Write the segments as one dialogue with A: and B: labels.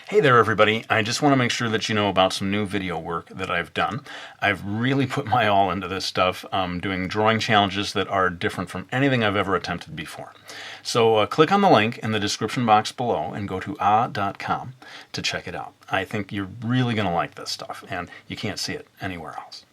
A: Hey there everybody, I just want to make sure that you know about some new video work that I've done. I've really put my all into this stuff, doing drawing challenges that are different from anything I've ever attempted before. So click on the link in the description box below and go to ah.com to check it out. I think you're really going to like this stuff, and you can't see it anywhere else.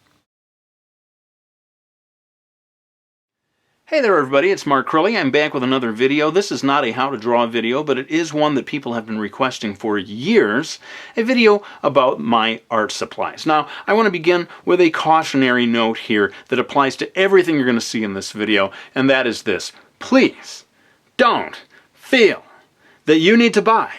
A: Hey there everybody, it's Mark Crilley. I'm back with another video. This is not a how to draw video, but it is one that people have been requesting for years, a video about my art supplies. Now, I want to begin with a cautionary note here that applies to everything you're going to see in this video, and that is this. Please don't feel that you need to buy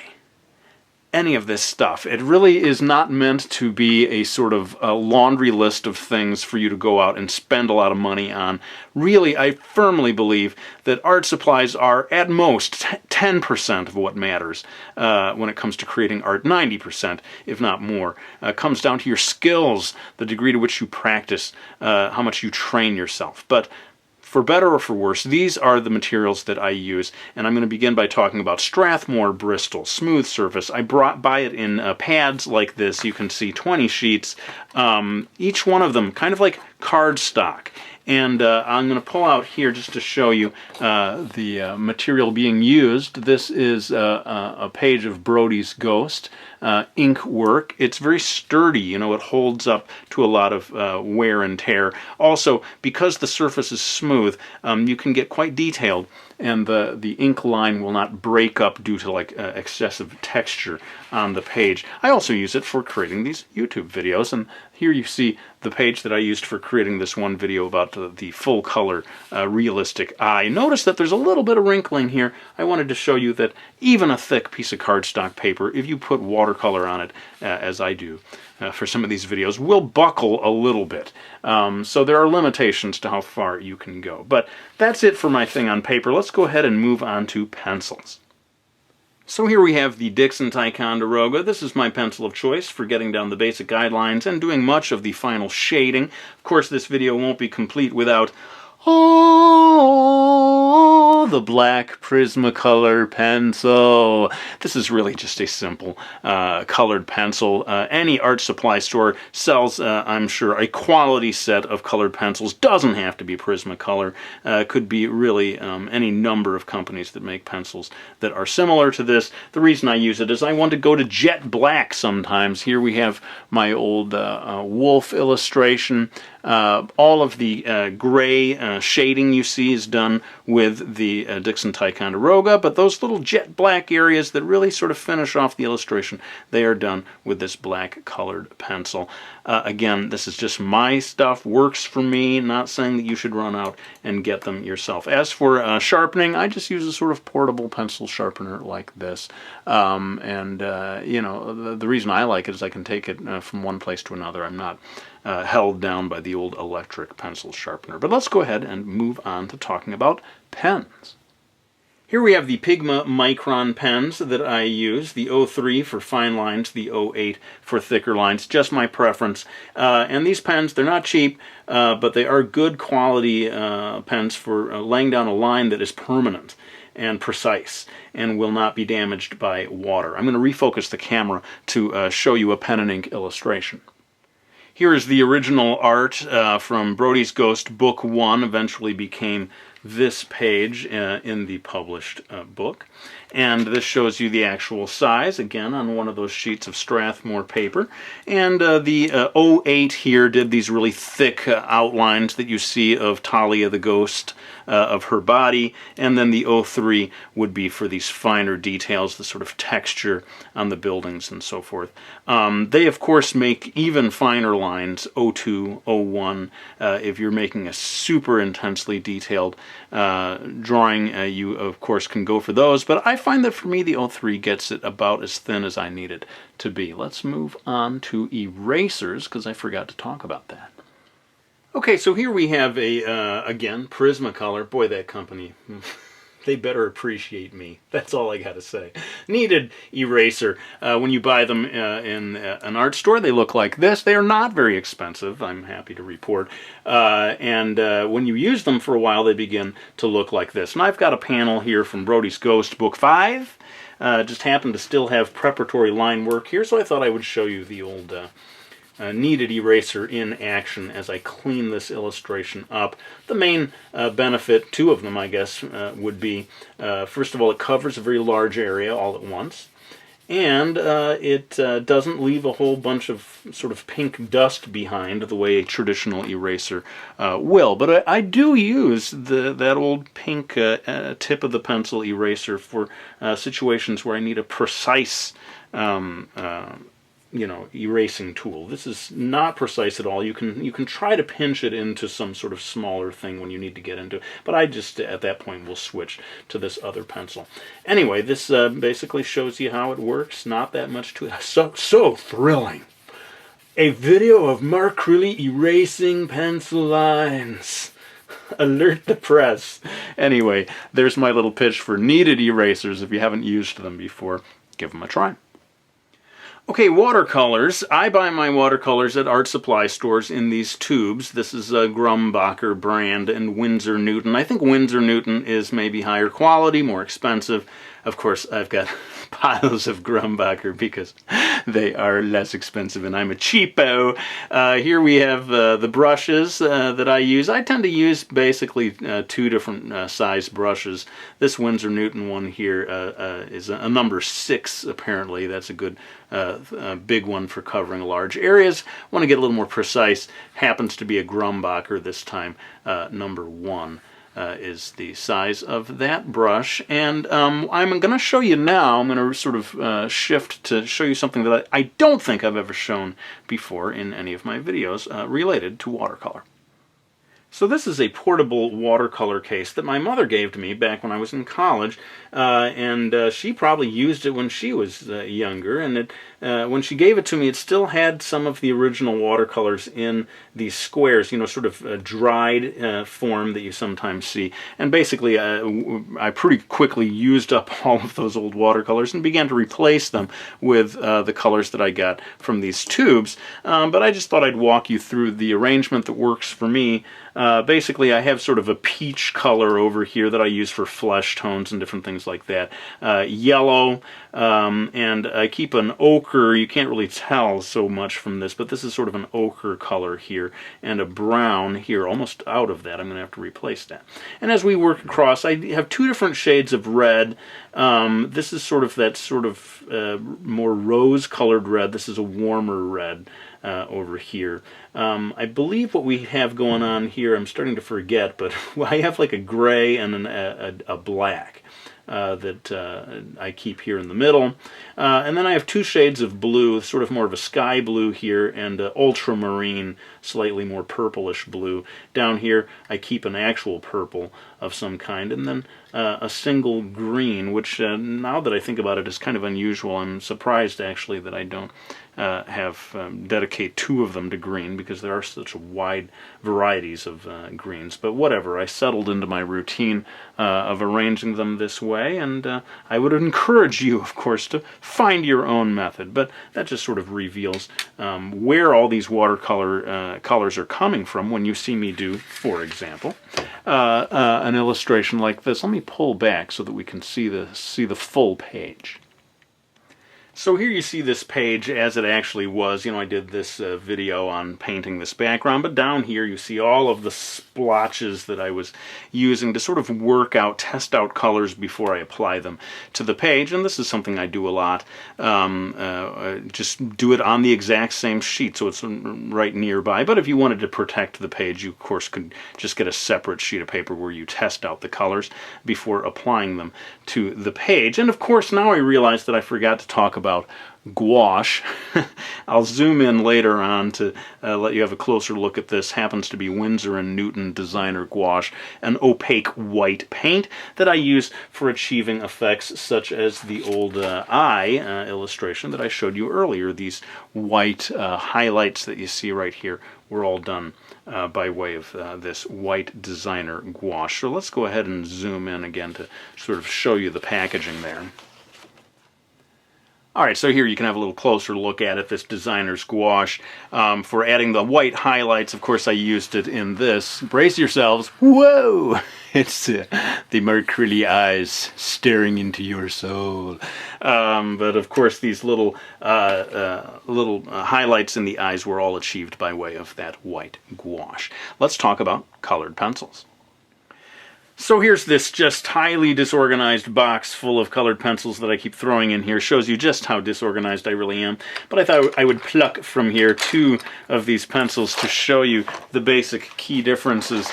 A: any of this stuff. It really is not meant to be a sort of a laundry list of things for you to go out and spend a lot of money on. Really, I firmly believe that art supplies are at most 10% of what matters when it comes to creating art. 90%, if not more. Comes down to your skills, the degree to which you practice, how much you train yourself. But for better or for worse, these are the materials that I use, and I'm going to begin by talking about Strathmore Bristol Smooth Surface. I buy it in pads like this. You can see 20 sheets, each one of them kind of like cardstock. And I'm going to pull out here just to show you the material being used. This is a page of Brody's Ghost ink work. It's very sturdy, you know, it holds up to a lot of wear and tear. Also, because the surface is smooth, you can get quite detailed, and the ink line will not break up due to like excessive texture on the page. I also use it for creating these YouTube videos, and here you see the page that I used for creating this one video about the full color realistic eye. Notice that there's a little bit of wrinkling here. I wanted to show you that even a thick piece of cardstock paper, if you put watercolor on it, as I do for some of these videos, will buckle a little bit. So there are limitations to how far you can go. But that's it for my thing on paper. Let's go ahead and move on to pencils. So here we have the Dixon Ticonderoga. This is my pencil of choice for getting down the basic guidelines and doing much of the final shading. Of course, this video won't be complete without the black Prismacolor pencil. This is really just a simple colored pencil. Any art supply store sells, I'm sure, a quality set of colored pencils. Doesn't have to be Prismacolor. Could be really any number of companies that make pencils that are similar to this. The reason I use it is I want to go to jet black sometimes. Here we have my old wolf illustration. All of the gray shading you see is done with the Dixon Ticonderoga, but those little jet black areas that really sort of finish off the illustration, they are done with this black colored pencil. Again, this is just my stuff, works for me, not saying that you should run out and get them yourself. As for sharpening, I just use a sort of portable pencil sharpener like this. You know, the reason I like it is I can take it from one place to another. I'm not held down by the old electric pencil sharpener. But let's go ahead and move on to talking about pens. Here we have the Pigma Micron pens that I use, the 03 for fine lines, the 08 for thicker lines, just my preference. And these pens, they're not cheap, but they are good quality pens for laying down a line that is permanent and precise and will not be damaged by water. I'm going to refocus the camera to show you a pen and ink illustration. Here is the original art from Brody's Ghost Book 1, eventually became this page in the published book. And this shows you the actual size, again, on one of those sheets of Strathmore paper. And the 08 here did these really thick outlines that you see of Talia the ghost, of her body. And then the 03 would be for these finer details, the sort of texture on the buildings and so forth. They, of course, make even finer lines, 02, 01. If you're making a super intensely detailed drawing, you, of course, can go for those. But I find that for me, the 03 gets it about as thin as I need it to be. Let's move on to erasers, because I forgot to talk about that. Okay, so here we have a, again, Prismacolor. Boy, that company, they better appreciate me. That's all I gotta say. Needed eraser. When you buy them in an art store, they look like this. They are not very expensive, I'm happy to report. When you use them for a while, they begin to look like this. And I've got a panel here from Brody's Ghost, Book 5. just happen to still have preparatory line work here, so I thought I would show you the old kneaded eraser in action as I clean this illustration up. The main benefit, two of them I guess, would be, first of all, it covers a very large area all at once, and it doesn't leave a whole bunch of sort of pink dust behind the way a traditional eraser will. But I do use that old pink tip of the pencil eraser for situations where I need a precise erasing tool. This is not precise at all. You can try to pinch it into some sort of smaller thing when you need to get into it, but I just at that point will switch to this other pencil. Anyway, this basically shows you how it works. Not that much to it. So thrilling. A video of Mark Crilley erasing pencil lines. Alert the press. Anyway, there's my little pitch for kneaded erasers. If you haven't used them before, give them a try. Okay, watercolors. I buy my watercolors at art supply stores in these tubes. This is a Grumbacher brand and Winsor Newton. I think Winsor Newton is maybe higher quality, more expensive. Of course, I've got piles of Grumbacher because they are less expensive and I'm a cheapo. Here we have the brushes that I use. I tend to use basically two different size brushes. This Winsor Newton one here is a number 6 apparently. That's a good big one for covering large areas. Want to get a little more precise. Happens to be a Grumbacher this time, number 1. Is the size of that brush, and I'm going to show you now. I'm going to sort of shift to show you something that I don't think I've ever shown before in any of my videos related to watercolor. So this is a portable watercolor case that my mother gave to me back when I was in college, and she probably used it when she was younger, and when she gave it to me it still had some of the original watercolors in these squares, you know, sort of a dried form that you sometimes see. And basically I pretty quickly used up all of those old watercolors and began to replace them with the colors that I got from these tubes. But I just thought I'd walk you through the arrangement that works for me. Basically, I have sort of a peach color over here that I use for flesh tones and different things like that. Yellow, and I keep an ochre. You can't really tell so much from this, but this is sort of an ochre color here, and a brown here, almost out of that. I'm going to have to replace that. And as we work across, I have two different shades of red. This is sort of that sort of more rose-colored red. This is a warmer red. Over here. I believe what we have going on here, I'm starting to forget, but I have like a gray and a black that I keep here in the middle. And then I have two shades of blue, sort of more of a sky blue here, and ultramarine, slightly more purplish blue. Down here I keep an actual purple of some kind, and then a single green, which now that I think about it is kind of unusual. I'm surprised actually that I don't dedicate two of them to green, because there are such wide varieties of greens. But whatever, I settled into my routine of arranging them this way, and I would encourage you, of course, to find your own method. But that just sort of reveals where all these watercolor colors are coming from when you see me do, for example, an illustration like this. Let me pull back so that we can see the full page. So here you see this page as it actually was. You know, I did this video on painting this background, but down here you see all of the splotches that I was using to sort of work out, test out colors before I apply them to the page. And this is something I do a lot. Just do it on the exact same sheet so it's right nearby. But if you wanted to protect the page, you of course could just get a separate sheet of paper where you test out the colors before applying them to the page. And of course now I realize that I forgot to talk about gouache. I'll zoom in later on to let you have a closer look at this. Happens to be Winsor & Newton designer gouache, an opaque white paint that I use for achieving effects such as the old eye illustration that I showed you earlier. These white highlights that you see right here were all done by way of this white designer gouache. So let's go ahead and zoom in again to sort of show you the packaging there. All right, so here you can have a little closer look at it, this designer's gouache. For adding the white highlights, of course, I used it in this. Brace yourselves. Whoa! It's the Crilley eyes staring into your soul. But of course, these little highlights in the eyes were all achieved by way of that white gouache. Let's talk about colored pencils. So here's this just highly disorganized box full of colored pencils that I keep throwing in here. Shows you just how disorganized I really am. But I thought I would pluck from here 2 of these pencils to show you the basic key differences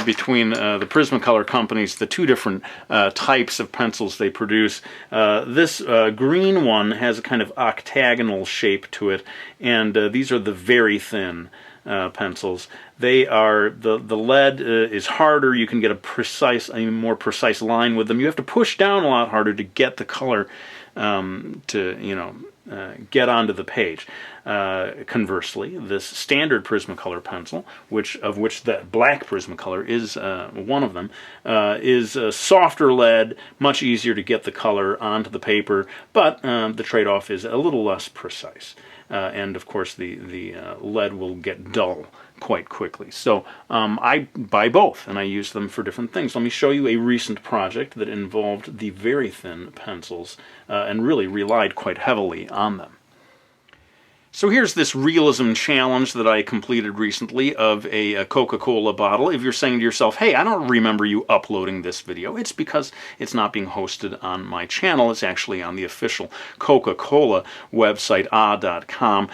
A: between the Prismacolor companies, the 2 different types of pencils they produce. This green one has a kind of octagonal shape to it, and these are the very thin pencils. They are, the lead is harder. You can get a more precise line with them. You have to push down a lot harder to get the color to, get onto the page. Conversely, this standard Prismacolor pencil, of which the black Prismacolor is one of them, is a softer lead, much easier to get the color onto the paper, but the trade-off is a little less precise. And of course the lead will get dull quite quickly. So I buy both and I use them for different things. Let me show you a recent project that involved the very thin pencils and really relied quite heavily on them. So here's this realism challenge that I completed recently of a Coca-Cola bottle. If you're saying to yourself, hey, I don't remember you uploading this video, it's because it's not being hosted on my channel. It's actually on the official Coca-Cola website, ah.com.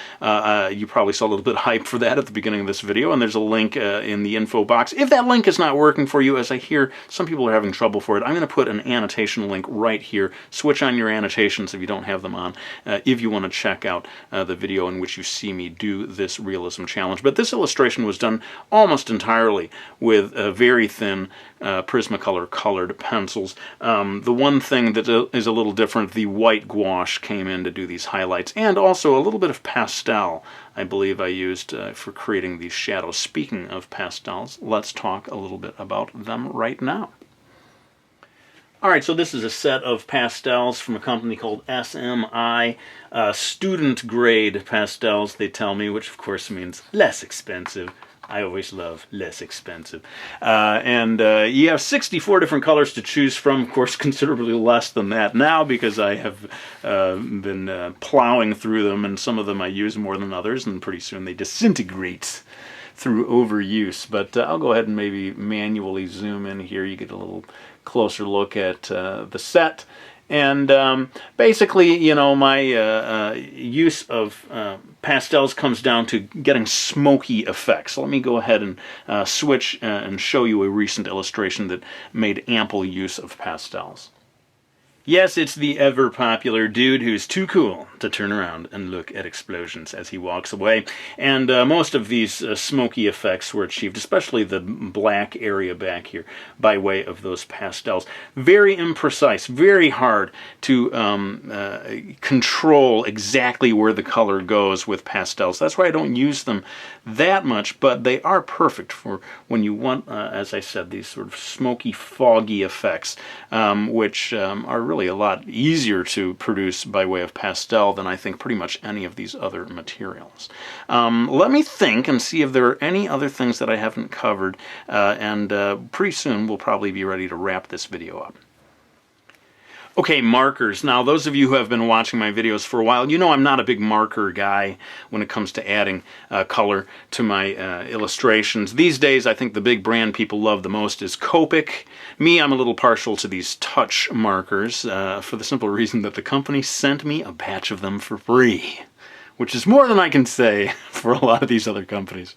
A: You probably saw a little bit of hype for that at the beginning of this video, and there's a link in the info box. If that link is not working for you, as I hear some people are having trouble for it, I'm going to put an annotation link right here. Switch on your annotations if you don't have them on, if you want to check out the video in which you see me do this realism challenge. But this illustration was done almost entirely with very thin Prismacolor colored pencils. The one thing that is a little different, the white gouache came in to do these highlights, and also a little bit of pastel I believe I used for creating these shadows. Speaking of pastels, let's talk a little bit about them right now. Alright, so this is a set of pastels from a company called SMI. Student grade pastels, they tell me, which of course means less expensive. I always love less expensive. You have 64 different colors to choose from, of course considerably less than that now because I have been plowing through them, and some of them I use more than others, and pretty soon they disintegrate through overuse. But I'll go ahead and maybe manually zoom in here. You get a little closer look at the set. And basically, my use of pastels comes down to getting smoky effects. So let me go ahead and switch and show you a recent illustration that made ample use of pastels. Yes, it's the ever-popular dude who's too cool to turn around and look at explosions as he walks away. And most of these smoky effects were achieved, especially the black area back here, by way of those pastels. Very imprecise, very hard to control exactly where the color goes with pastels. That's why I don't use them that much, but they are perfect for when you want, as I said, these sort of smoky, foggy effects, which are really a lot easier to produce by way of pastel than I think pretty much any of these other materials. Let me think and see if there are any other things that I haven't covered, and pretty soon we'll probably be ready to wrap this video up. Okay, markers. Now, those of you who have been watching my videos for a while, you know I'm not a big marker guy when it comes to adding color to my illustrations. These days, I think the big brand people love the most is Copic. Me, I'm a little partial to these touch markers for the simple reason that the company sent me a batch of them for free, which is more than I can say for a lot of these other companies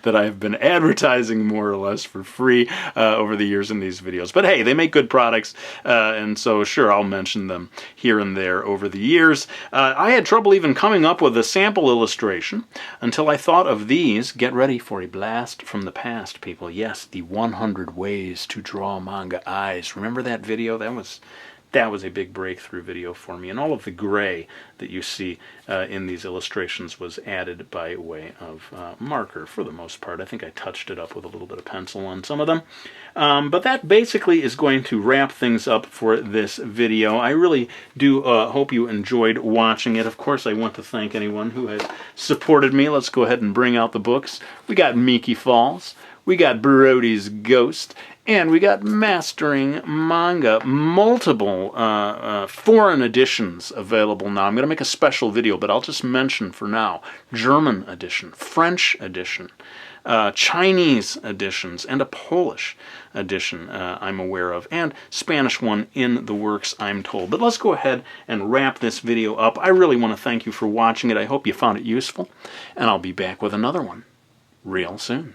A: that I've been advertising more or less for free over the years in these videos. But hey, they make good products, and so sure, I'll mention them here and there over the years. I had trouble even coming up with a sample illustration until I thought of these. Get ready for a blast from the past, people. Yes, the 100 ways to draw manga eyes. Remember that video? that was a big breakthrough video for me. And all of the gray that you see in these illustrations was added by way of marker for the most part. I think I touched it up with a little bit of pencil on some of them. But that basically is going to wrap things up for this video. I really do hope you enjoyed watching it. Of course, I want to thank anyone who has supported me. Let's go ahead and bring out the books. We got Miki Falls, we got Brody's Ghost, and we got Mastering Manga. Multiple foreign editions available now. I'm going to make a special video, but I'll just mention for now German edition, French edition, Chinese editions, and a Polish edition I'm aware of, and Spanish one in the works, I'm told. But let's go ahead and wrap this video up. I really want to thank you for watching it. I hope you found it useful, and I'll be back with another one real soon.